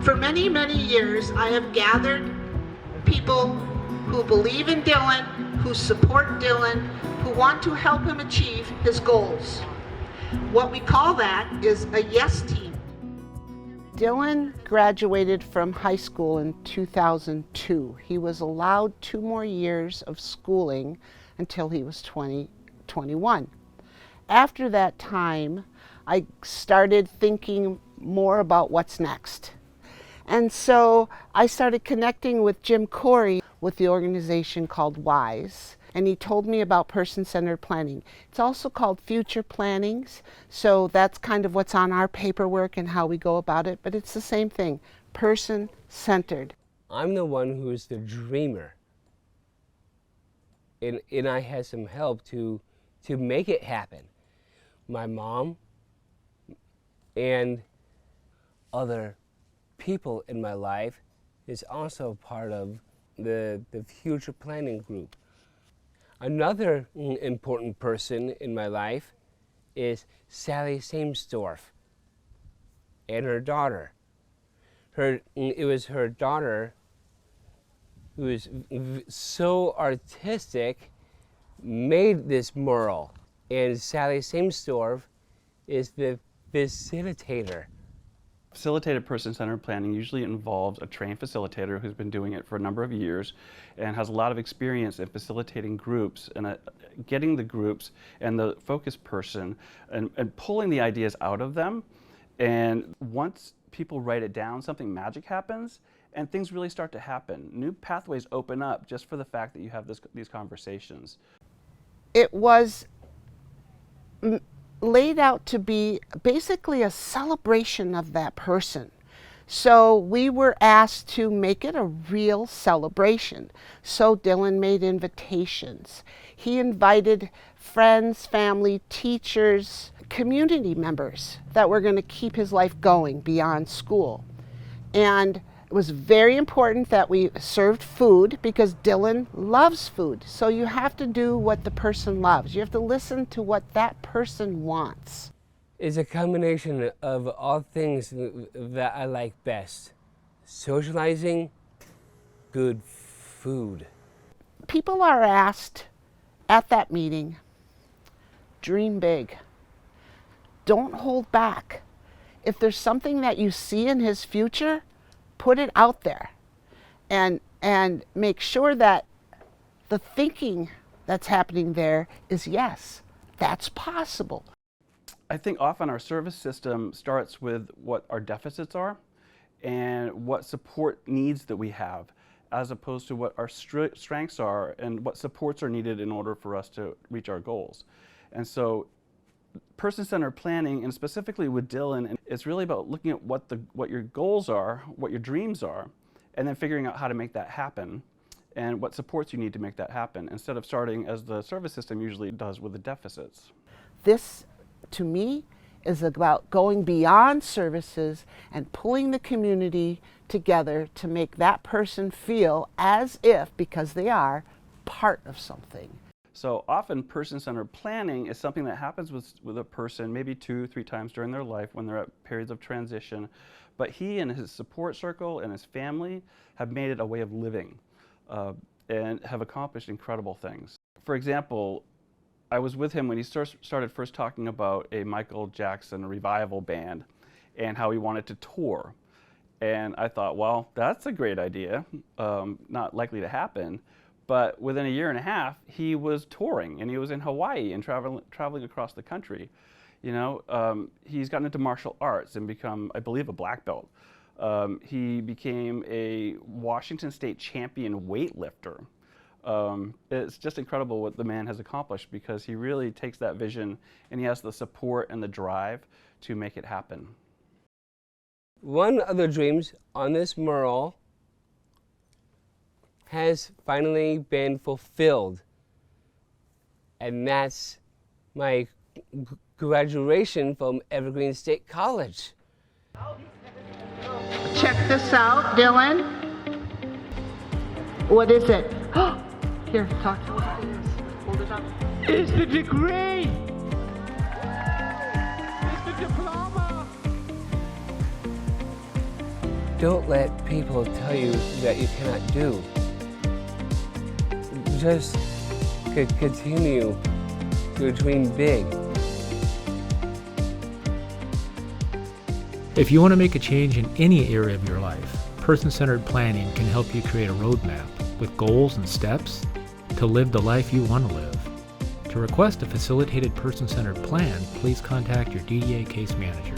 For many, many years, I have gathered people who believe in Dylan, who support Dylan, who want to help him achieve his goals. What we call that is a yes team. Dylan graduated from high school in 2002. He was allowed 2 more years of schooling until he was 21. After that time, I started thinking more about what's next. And so I started connecting with Jim Corey with the organization called WISE, and he told me about person-centered planning. It's also called future plannings, so that's kind of what's on our paperwork and how we go about it, but it's the same thing, person-centered. I'm the one who's the dreamer, and I had some help to make it happen. My mom and other people in my life is also part of the future planning group. Another important person in my life is Sally Samesdorf and her daughter. It was her daughter who is so artistic, made this mural. And Sally Samesdorf is the facilitator. Facilitated person-centered planning usually involves a trained facilitator who's been doing it for a number of years and has a lot of experience in facilitating groups and getting the groups and the focus person and pulling the ideas out of them. And once people write it down, something magic happens and things really start to happen. New pathways open up just for the fact that you have these conversations. It was laid out to be basically a celebration of that person. So we were asked to make it a real celebration. So Dylan made invitations. He invited friends, family, teachers, community members that were going to keep his life going beyond school. And it was very important that we served food because Dylan loves food. So you have to do what the person loves. You have to listen to what that person wants. It's a combination of all things that I like best. Socializing, good food. People are asked at that meeting, dream big. Don't hold back. If there's something that you see in his future, put it out there and make sure that the thinking that's happening there is yes, that's possible. I think often our service system starts with what our deficits are and what support needs that we have, as opposed to what our strengths are and what supports are needed in order for us to reach our goals. And so person-centered planning, and specifically with Dylan, it's really about looking at what your goals are, what your dreams are, and then figuring out how to make that happen and what supports you need to make that happen, instead of starting as the service system usually does with the deficits. This, to me, is about going beyond services and pulling the community together to make that person feel as if, because they are, part of something. So often person-centered planning is something that happens with a person maybe 2-3 times during their life when they're at periods of transition. But he and his support circle and his family have made it a way of living and have accomplished incredible things. For example, I was with him when he started first talking about a Michael Jackson revival band and how he wanted to tour. And I thought, well, that's a great idea, not likely to happen. But within a year and a half, he was touring, and he was in Hawaii and traveling across the country. You know, he's gotten into martial arts and become, I believe, a black belt. He became a Washington State champion weightlifter. It's just incredible what the man has accomplished, because he really takes that vision and he has the support and the drive to make it happen. One of the dreams on this mural has finally been fulfilled, and that's my graduation from Evergreen State College. Check this out, Dylan. What is it? Here, talk to us. Hold it up. It's the degree! It's the diploma! Don't let people tell you that you cannot do. Just continue to dream big. If you want to make a change in any area of your life, person-centered planning can help you create a roadmap with goals and steps to live the life you want to live. To request a facilitated person-centered plan, please contact your DEA case manager.